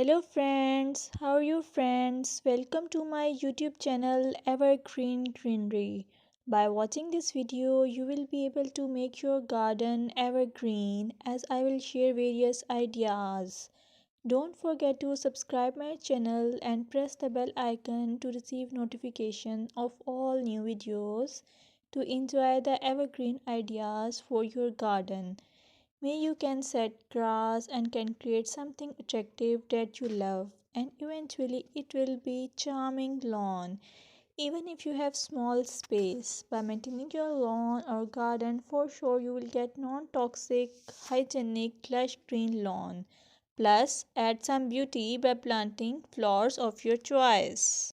Hello friends, how are you friends? Welcome to my YouTube channel Evergreen Greenery. By watching this video, you will be able to make your garden evergreen as I will share various ideas. Don't forget to subscribe my channel and press the bell icon to receive notification of all new videos to enjoy the evergreen ideas for your garden. May you can set grass and can create something attractive that you love and eventually it will be charming lawn even if you have small space. By maintaining your lawn or garden, for sure you will get non-toxic hygienic lush green lawn. Plus add some beauty by planting flowers of your choice.